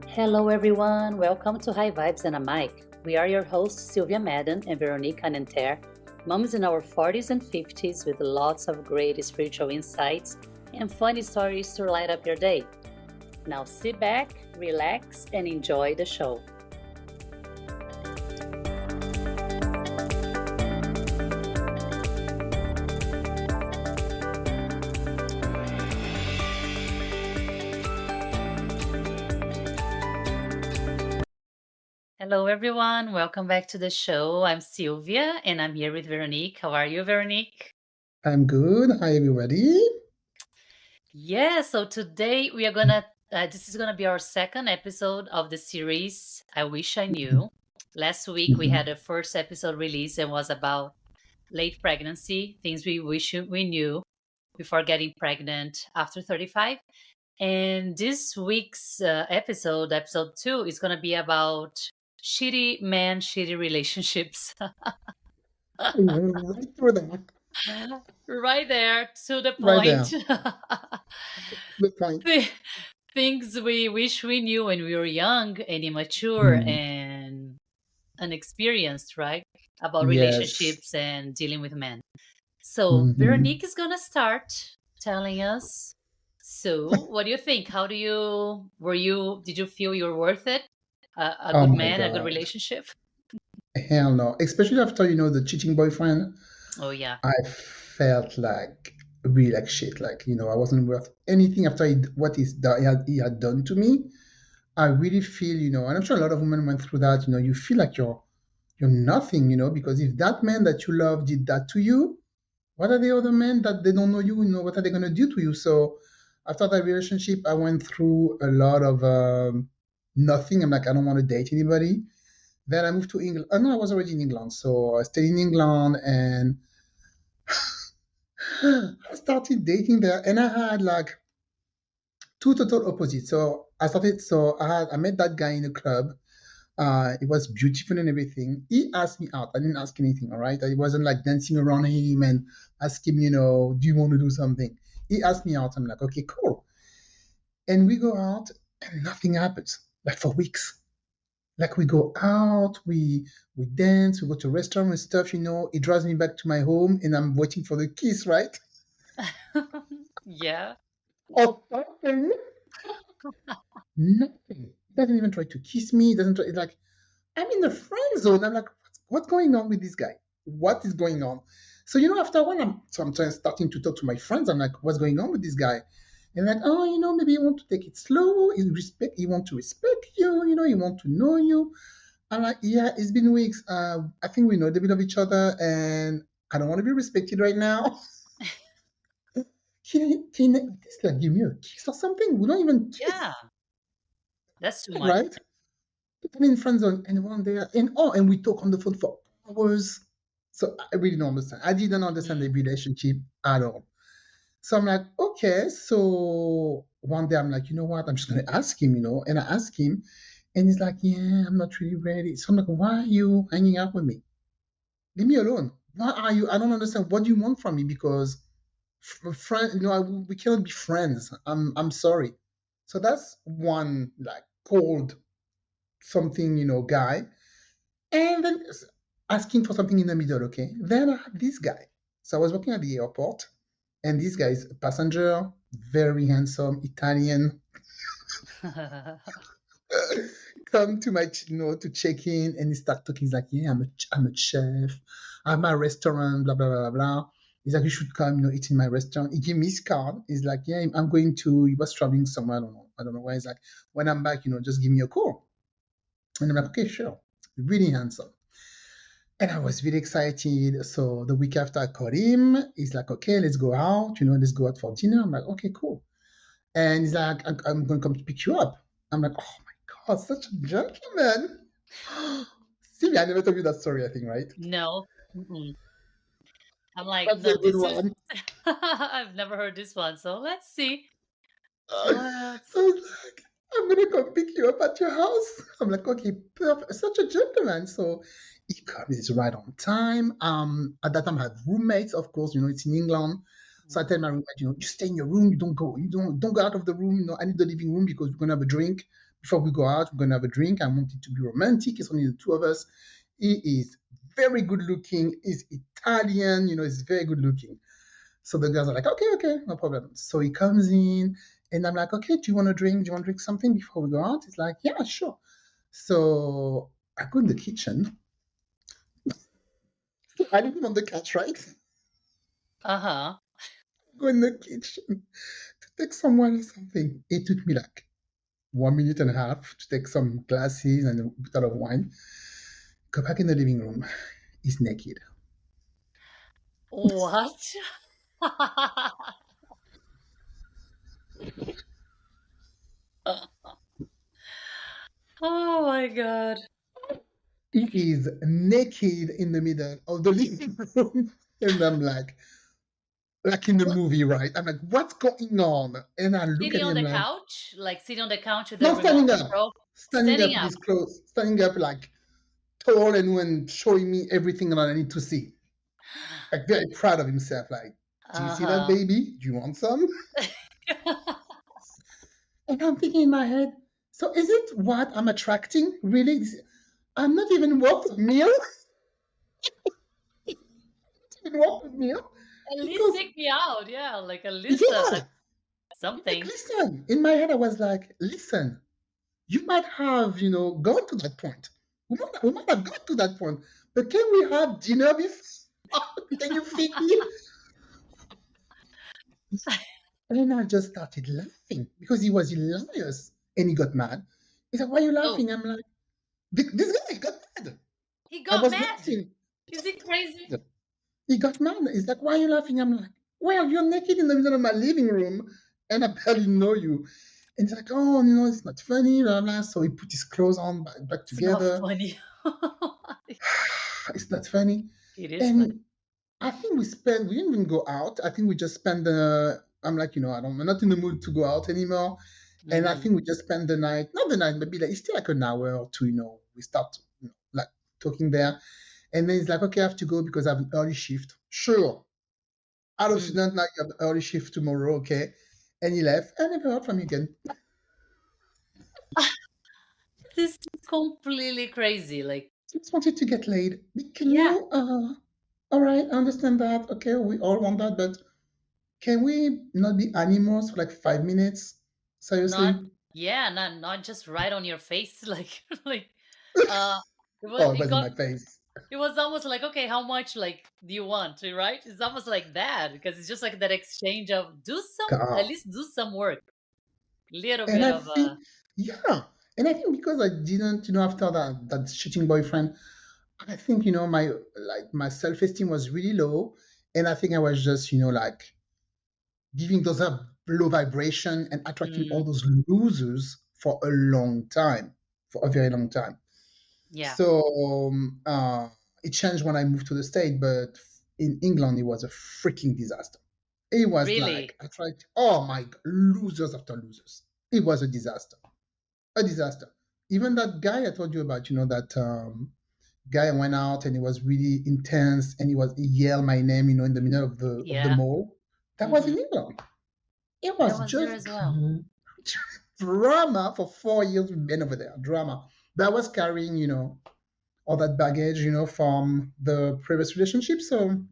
Hello, everyone. Welcome to High Vibes and a Mic. We are your hosts, Silvia Madden and Veronique Anenter, moms in our 40s and 50s with lots of great spiritual insights and funny stories to light up your day. Now sit back, relax, and enjoy the show. Hello, everyone. Welcome back to the show. I'm Silvia and I'm here with Veronique. How are you, Veronique? I'm good. Hi, everybody. Yeah, so today we are gonna, this is gonna be our second episode of the series, I Wish I Knew. Last week we Mhm. had a first episode release and was about late pregnancy, things we wish we knew before getting pregnant after 35. And this week's episode, episode 2, is gonna be about shitty men, shitty relationships. Right through that. Right there, to the Right point. there. The point. Thi- Things we wish we knew when we were young and immature Mm. and inexperienced, right? About Yes. relationships and dealing with men. So, Hmm. Veronique is going to start telling us. So, what do you think? Did you feel you're worth it? A Oh good my man, a good God. relationship? Hell no. Especially after, the cheating boyfriend, Oh, yeah. I felt like really like shit. Like, I wasn't worth anything after what he had done to me. I really feel, and I'm sure a lot of women went through that, you feel like you're nothing, because if that man that you love did that to you, what are the other men that they don't know you, what are they going to do to you? So after that relationship, I went through a lot of nothing. I'm like, I don't want to date anybody. Then I moved to England. Oh, no, I was already in England. So I stayed in England and I started dating there. And I had like two total opposites. I met that guy in a club. It was beautiful and everything. He asked me out. I didn't ask anything, all right? I wasn't like dancing around him and ask him, do you want to do something? He asked me out. I'm like, okay, cool. And we go out and nothing happens, like for weeks. Like we go out, we dance, we go to restaurant and stuff, He drives me back to my home and I'm waiting for the kiss, right? Yeah. Oh, nothing. Nothing. He doesn't even try to kiss me. He doesn't try, it's like, I'm in the friend zone. I'm like, what's going on with this guy? What is going on? So, after a while, I'm sometimes starting to talk to my friends. I'm like, what's going on with this guy? And like, oh, maybe you want to take it slow. He want to respect you. He want to know you. I'm like, yeah, it's been weeks. I think we know a bit of each other, and I don't want to be respected right now. Can you just like give me a kiss or something? We don't even Yeah. kiss, That's too much. right? I'm in friend zone, and one day, and we talk on the phone for hours. So I really don't understand. I didn't understand the Mm. relationship at all. So I'm like, okay. So one day I'm like, you know what? I'm just gonna ask him, and I ask him, and he's like, yeah, I'm not really ready. So I'm like, why are you hanging out with me? Leave me alone. Why are you? I don't understand. What do you want from me? Because friend, we cannot be friends. I'm sorry. So that's one like cold something, guy. And then asking for something in the middle, okay? Then I had this guy. So I was working at the airport, and this guy is a passenger, very handsome, Italian, come to my, to check in, and he start talking. He's like, yeah, I'm a chef. I have my restaurant, blah, blah, blah, blah, blah. He's like, you should come, eat in my restaurant. He gave me his card. He's like, yeah, I'm going to, he was traveling somewhere, I don't know. I don't know where. He's like, when I'm back, just give me a call. And I'm like, okay, sure. Really handsome. And I was really excited. So the week after I called him, he's like, okay, let's go out, let's go out for dinner. I'm like, okay, cool. And he's like, I'm going to come to pick you up. I'm like, oh my God, such a gentleman. Sylvia, I never told you that story, I think, right? No. Mm-mm. I'm like, That's a no, good this is one. I've never heard this one. So let's see. Uh, What? so he's like, I'm going to come pick you up at your house. I'm like, okay, perfect. Such a gentleman. So he comes right on time. At that time, I had roommates, of course, it's in England. So I tell my roommate, you stay in your room, you don't go out of the room. I need the living room because we're gonna have a drink before we go out. We're gonna have a drink. I want it to be romantic. It's only the two of us. He is very good looking. He's Italian. He's very good looking. So the girls are like, okay, okay, no problem. So he comes in, and I'm like, okay, do you want to drink? Do you want to drink something before we go out? He's like, yeah, sure. So I go in the kitchen. I leave him on the couch, right? Uh-huh. Go in the kitchen to take some wine or something. It took me like 1 minute and a half to take some glasses and a bottle of wine. Go back in the living room. He's naked. What? Oh my God. He is naked in the middle of the living room. And I'm like in the What? movie, right? I'm like, what's going on? And I look Sitting at on him the like, couch? Like sitting on the couch with the no, remote standing up. control? Standing up Standing with up. his clothes, standing up like tall and showing me everything that I need to see. Like very proud of himself. Like, do you see that Uh-huh. baby? Do you want some? And I'm thinking in my head, so is it what I'm attracting? Really? I'm not even worth a meal. Even worth a meal. At least Because take me out. Yeah, like at least yeah, like something. listen. In my head, I was like, listen, you might have, gone to that point. We might have gone to that point. But can we have dinner before? Can you feed me? And I just started laughing because he was hilarious. And he got mad. He's like, why are you Oh, laughing? I'm like, this guy got mad. he I got was mad. laughing. Is he crazy? He got mad. He's like, why are you laughing? I'm like, well, you're naked in the middle of my living room and I barely know you. And he's like, oh, it's not funny, blah, blah. So he put his clothes on back It's not together. funny. It's not funny. It is funny. And we didn't even go out. I think we just spent I'm like, I'm not in the mood to go out anymore. And I Hmm. think we just spent the night, not the night, maybe like, it's still like an hour or two, we start, like talking there. And then he's like, okay, I have to go because I have an early shift. Sure. Out of Mm. student, now you have an early shift tomorrow, okay? And he left. I never heard from him again. This is completely crazy. Like, Just wanted to get laid. Can yeah, you, all right, I understand that. Okay, we all want that, but can we not be animals for like 5 minutes? not Seriously? yeah, not just right on your face. Like uh Oh, it it was in got my face. it was almost like, okay, how much like do you want, right? It's almost like that because it's just like that exchange of do some at God. least do some work. Little And bit I of think, yeah. And I think because I didn't, after that shitting boyfriend, I think, my self-esteem was really low. And I think I was just, like giving those up low vibration and attracting all mm, those losers for a long time, for a very long time. yeah, So it changed when I moved to the state, but in England it was a freaking disaster. It was like really. attract oh my losers after losers. It was a disaster. Even that guy I told you about, that guy went out and it was really intense and he yelled my name, in the middle of the Yeah. mall. That was Hmm. in England. It That was was there just as well. drama for 4 years we've been over there. Drama. But I was carrying, all that baggage, from the previous relationship. So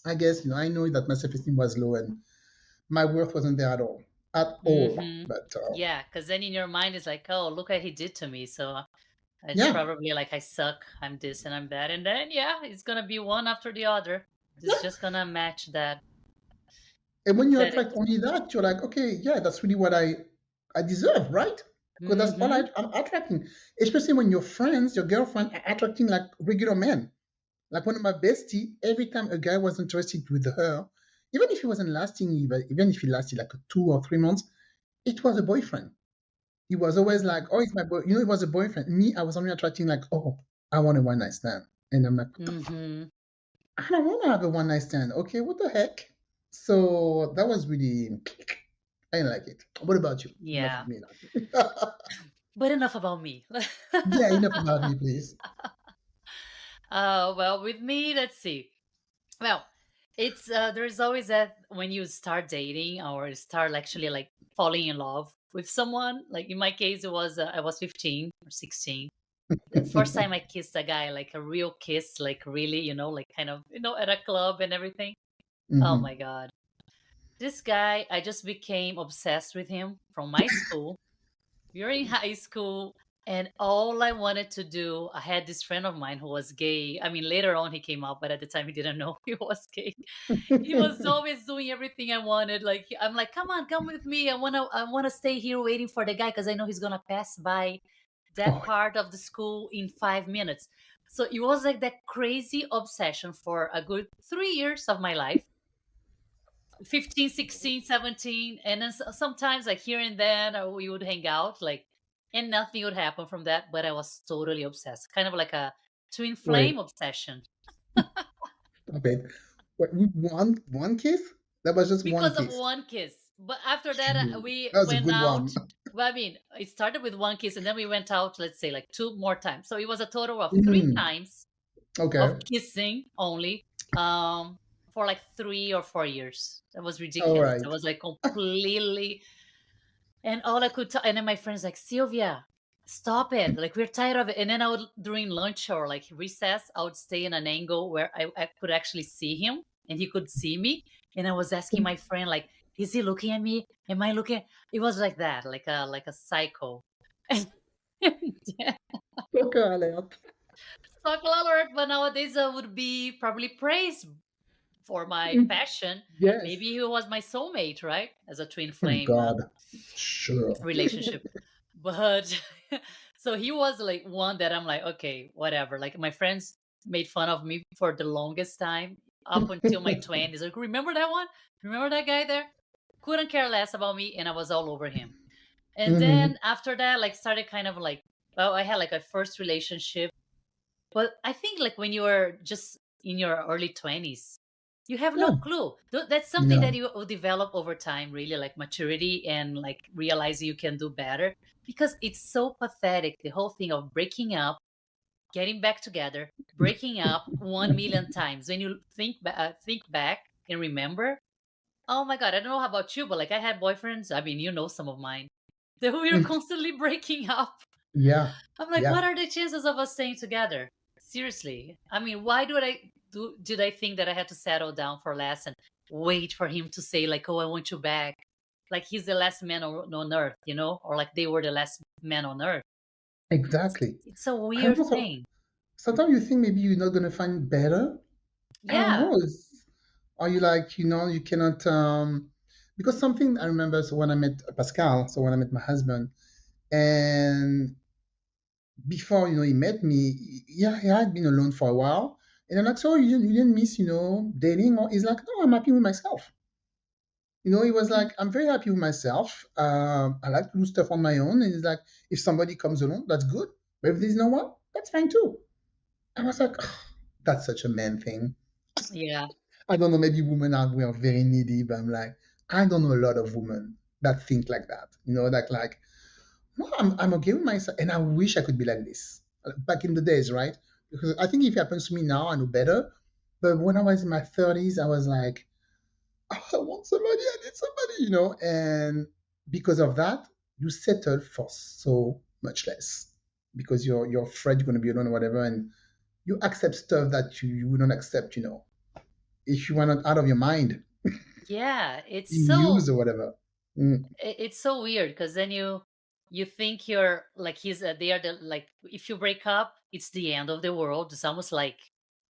I guess, I know that my self-esteem was low and my worth wasn't there at all. At all. Hmm. But Yeah, because then in your mind it's like, oh, look what he did to me. So it's yeah. probably like I suck, I'm this and I'm that, and then yeah, it's gonna be one after the other. It's just gonna match And when you that attract only that, you're like, okay, yeah, that's really what I deserve, right? Because that's all mm-hmm. I'm attracting. Especially when your friends, your girlfriend are attracting like regular men. Like one of my bestie, every time a guy was interested with her, even if he wasn't lasting, even if he lasted like 2 or 3 months, it was a boyfriend. He was always like, oh, it's my boy. It was a boyfriend. Me, I was only attracting like, oh, I want a one night stand. And I'm like, what the fuck? Mm-hmm. I don't want to have a one night stand. Okay, what the heck? So that was really, I didn't like it. What about you? Enough of Yeah. me now. But enough about me. Yeah, enough about me, please. Well, with me, let's see. Well, It's there's always that when you start dating or start actually like falling in love with someone. Like in my case, it was I was 15 or 16. The first time I kissed a guy, like a real kiss, like really, like kind of, at a club and everything. Oh Hmm. my God. This guy, I just became obsessed with him from my school. We were in high school, and all I wanted to do, I had this friend of mine who was gay. I mean, later on he came out, but at the time he didn't know he was gay. He was always doing everything I wanted. Like I'm like, come on, come with me. I wanna stay here waiting for the guy because I know he's gonna pass by that Oh, part of the school in 5 minutes. So it was like that crazy obsession for a good 3 years of my life. 15, 16, 17, and then sometimes like here and then we would hang out like, and nothing would happen from that, but I was totally obsessed, kind of like a twin flame wait, obsession. stop it. Wait, one kiss? That was just one Because of kiss. one kiss. But after that, Phew, we that was a went good one. out. Well, I mean, it started with one kiss, and then we went out, let's say, like two more times. So it was a total of three Mm, times of okay. kissing only, um, for like 3 or 4 years. That was All ridiculous. I right. was like completely, and all I could tell, and then my friends like, Sylvia, stop it. Like, we're tired of it. And then I would, during lunch or like recess, I would stay in an angle where I could actually see him and he could see me. And I was asking my friend, like, is he looking at me? Am I looking? It was like that, like a psycho. Yeah. Okay, alert. Stalker alert, but nowadays I would be probably praised for my Mm, passion. yes. Maybe he was my soulmate, right? As a twin Oh, flame God. Sure. relationship. But so he was like one that I'm like, okay, whatever. Like my friends made fun of me for the longest time up until my 20s. Like, remember that one? Remember that guy there? Couldn't care less about me, and I was all over him. And Hmm. then after that, like started kind of like, well, I had like a first relationship, but I think like when you are just in your early 20s, you have no Yeah. clue. That's something that No. you will develop over time, really, like maturity and like realizing you can do better, because it's so pathetic. The whole thing of breaking up, getting back together, breaking up 1 million times. When you think back and remember, oh my God, I don't know about you, but like I had boyfriends. I mean, you know some of mine that we were constantly breaking up. Yeah. I'm like, what Yeah. are the chances of us staying together? Seriously. I mean, why did I think that I had to settle down for less and wait for him to say like, "Oh, I want you back." Like he's the last man on earth, or like they were the last man on earth. Exactly. It's a I don't weird know. thing. Sometimes you think maybe you're not gonna find better. I don't Yeah. know. Are you like, you cannot because something I remember, so when I met Pascal, so when I met my husband, and before, he met me, yeah, he had been alone for a while. And I'm like, so you didn't miss, dating? Or he's like, no, I'm happy with myself. He was like, I'm very happy with myself. I like to do stuff on my own. And he's like, if somebody comes along, that's good. But if there's no one, that's fine too. I was like, that's such a man thing. Yeah. I don't know, maybe women out there are very needy, but I'm like, I don't know a lot of women that think like that. That like, no, I'm okay with myself, and I wish I could be like this back in the days, right? Because I think if it happens to me now, I know better. But when I was in my 30s, I was like, oh, I want somebody, I need somebody, and because of that, you settle for so much less because you're afraid you're going to be alone or whatever, and you accept stuff that you wouldn't accept, if you were not out of your mind, Yeah. being used or whatever. Mm, It's so weird because then you think you're like they are the like if you break up, it's the end of the world. It's almost like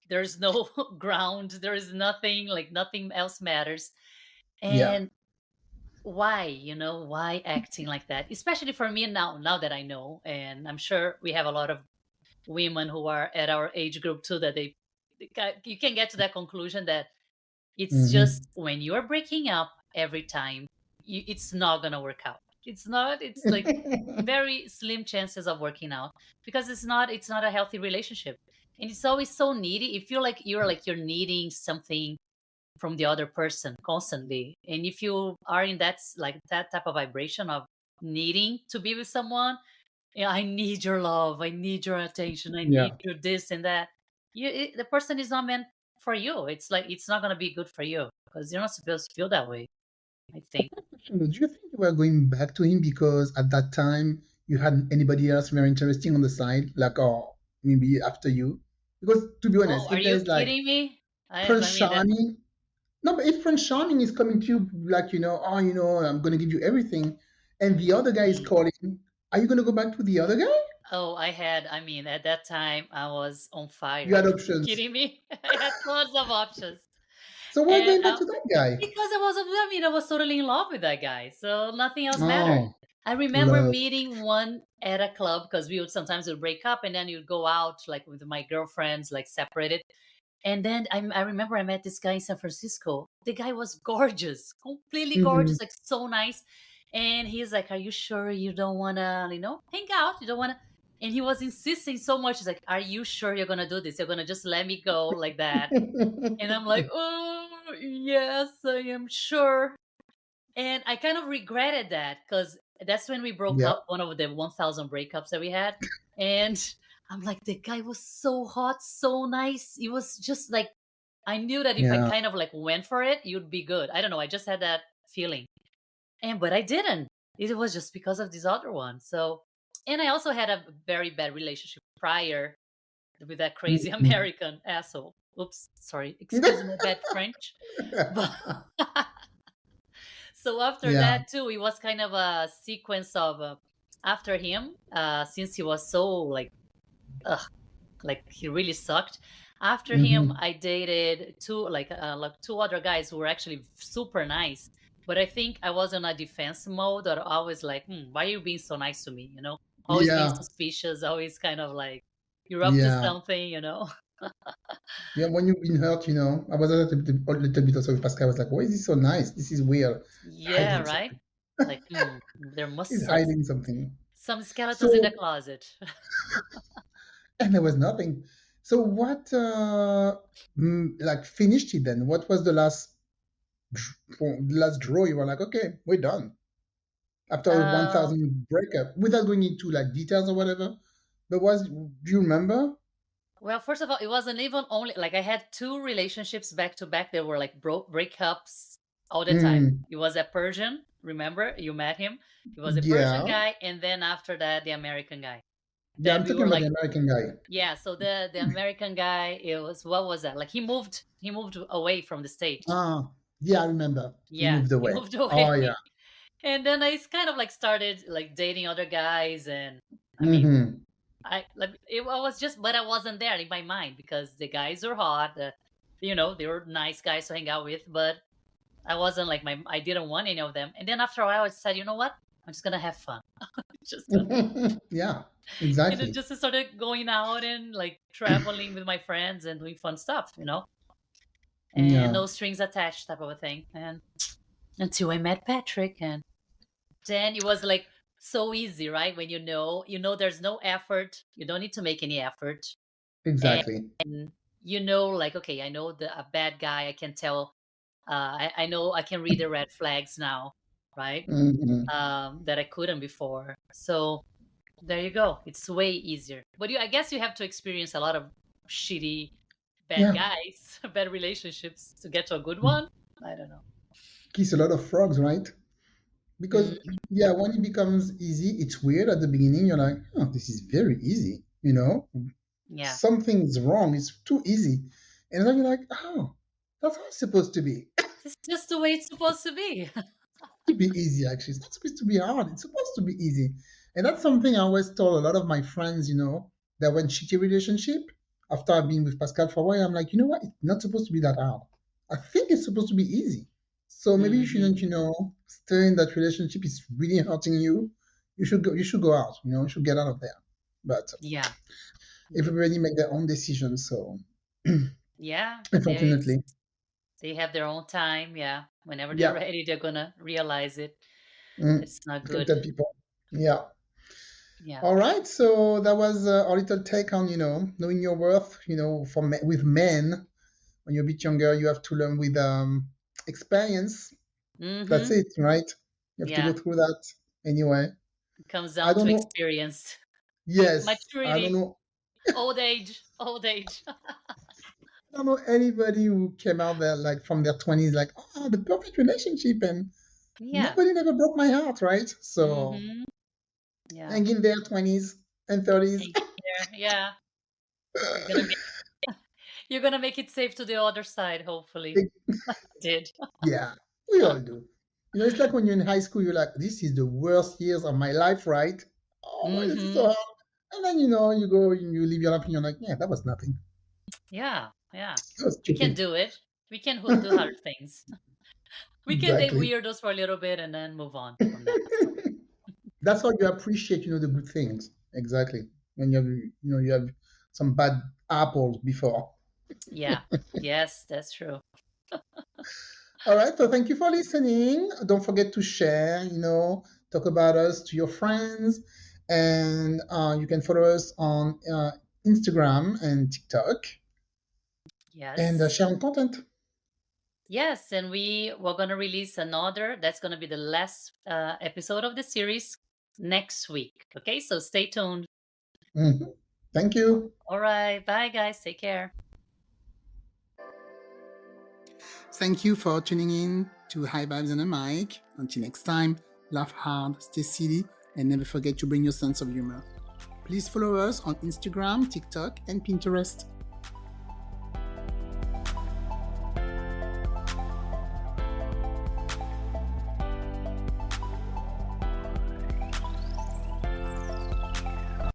there's no ground, there is nothing, like nothing else matters. yeah. And why acting like that, especially for me now that I know, and I'm sure we have a lot of women who are at our age group too, that you can get to that conclusion that it's Hmm. just when you're breaking up every time, it's not gonna work out. It's not. It's like very slim chances of working out because it's not a healthy relationship, and it's always so needy. You feel like you're needing something from the other person constantly, and if you are in like that type of vibration of needing to be with someone, yeah, I need your love, I need your attention, I need Yeah. your this and that. The person is not meant for you. It's like it's not gonna be good for you because you're not supposed to feel that way. I think. So, do you think you were going back to him because at that time you had anybody else very interesting on the side, like, or maybe after you? Because to be Oh, honest, are if you there's like kidding me? Prince I mean that. Charming, no, but if Prince Charming is coming to you like, oh, I'm gonna give you everything, and the other guy is Mm. calling, are you gonna go back to the other guy? Oh, I had. I mean, at that time, I was on You fire. had Are you options. kidding me? I had tons of options, So why and going back to that guy? because I was, I mean, I was totally in love with that guy, so nothing else mattered. Oh, I remember love. meeting one at a club because we would sometimes would break up and then you'd go out like with my girlfriends, like separated. And then I remember I met this guy in San Francisco. The guy was gorgeous, completely Hmm. gorgeous, like so nice. And he's like, "Are you sure you don't wanna, hang out? You don't wanna?" And he was insisting so much. He's like, "Are you sure you're gonna do this? You're gonna just let me go like that?" And I'm like, "Oh yes, I am sure." And I kind of regretted that because that's when we broke Yeah, up, one of the 1,000 breakups that we had. And I'm like, the guy was so hot, so nice. He was just like, I knew that if I yeah. kind of like went for it, you'd be good. I don't know. I just had that feeling. But I didn't. It was just because of this other one. So, and I also had a very bad relationship prior with that crazy Mhm. American asshole. Oops, sorry. Excuse my bad French. But so after Yeah. that too, it was kind of a sequence of after him, since he was so ugh, like he really sucked. After him, Hmm. I dated like two other guys who were actually super nice. But I think I was in a defense mode, or always like, why are you being so nice to me? Always being Yeah. suspicious, always kind of like you're up to Yeah. something. Yeah. When you've been hurt, I was a little bit also with Pascal. I was like, why is he so nice? This is weird. Yeah, Hiding right. something. Like, there He's must hiding something. some skeletons in the So, closet. and there was nothing. So what, like finished it then? What was the last draw? You were like, okay, we're done. After Uh, 1,000 breakup, without going into like details or whatever. But do you remember? well, first of all, it wasn't even only like I had two relationships back to back. They were like breakups all the time. Mm, It was a Persian, remember? You met him. He was a Persian yeah. guy, and then after that, the American guy. Yeah, That I'm we talking were about like, the American guy. yeah. So the American guy, it was what was that? Like he moved away from the state. Ah, yeah, I remember. He Yeah, moved he away. moved Oh, away. yeah. And then I kind of like started like dating other guys, and I mean, Mm-hmm. I was just, but I wasn't there in my mind because the guys were hot. They were nice guys to hang out with, but I wasn't like I didn't want any of them. And then after a while, I said, you know what? I'm just gonna have fun. just gonna, Yeah, and then exactly. just started going out and like traveling with my friends and doing fun stuff, and Yeah, no strings attached type of a thing. And until I met Patrick, and then it was like so easy, right? When there's no effort, you don't need to make any effort. And exactly. like, okay, I know a bad guy, I can tell, I know I can read the red flags now, right? Hmm. That I couldn't before. So there you go. It's way easier. But I guess you have to experience a lot of shitty, bad Yeah, guys, bad relationships to get to a good one. I don't know. kiss a lot of frogs, right? Because, Mm, yeah, when it becomes easy, it's weird at the beginning. You're like, oh, this is very easy. yeah. Something's wrong. It's too easy. And then you're like, oh, that's how it's supposed to be. This is just the way it's supposed to be. To be easy, actually. It's not supposed to be hard. It's supposed to be easy. And that's something I always told a lot of my friends, that when shitty relationship, after I've been with Pascal for a while, I'm like, you know what? It's not supposed to be that hard. I think it's supposed to be easy. So maybe you Hmm. shouldn't, stay in that relationship. It's really hurting you. You should go out, you should get out of there. But Yeah. Yeah. everybody make their own decisions. So Yeah. unfortunately, They have their own time. Yeah. Whenever they're yeah, ready, they're gonna realize it. mm, It's not you can good. tell people. Yeah. Yeah. All right, so that was our little take on, knowing your worth. With men, when you're a bit younger, you have to learn with experience. That's Mm-hmm. it, right? You have to go Yeah. through that anyway. It comes I down don't to know. experience. Yes, I don't Maturity. know. Old age. Old age. don't know anybody who came out there like from their 20s, like, oh, the perfect relationship, and Yeah. nobody never broke my heart, right? So Mm-hmm. Yeah. hang in there, 20s and 30s. Hang in there. Yeah. You're gonna make you're gonna make it safe to the other side, hopefully. Did. Yeah, we all do. You know, it's like when you're in high school, you're like, this is the worst years of my life, right? Oh, this is so Mm-hmm. hard. And then, you know, you go and you live your life and you're like, yeah, that was nothing. Yeah. Yeah. That was We can stupid. do it. We can do hard things. We can date Exactly. weirdos for a little bit and then move on from that. So That's how you appreciate, you know, the good things. Exactly. When you have some bad apples before. yeah. Yes, that's true. All right. So thank you for listening. Don't forget to share, you know, talk about us to your friends. And you can follow us on Instagram and TikTok and Yes. share on content. Yes, and we're gonna release another. That's gonna be the last episode of the series next week. Okay, so stay tuned. Mhm. Thank you. All right, bye guys. Take care. Thank you for tuning in to High Vibes and a Mic. Until next time, laugh hard, stay silly, and never forget to bring your sense of humor. Please follow us on Instagram, TikTok, and Pinterest.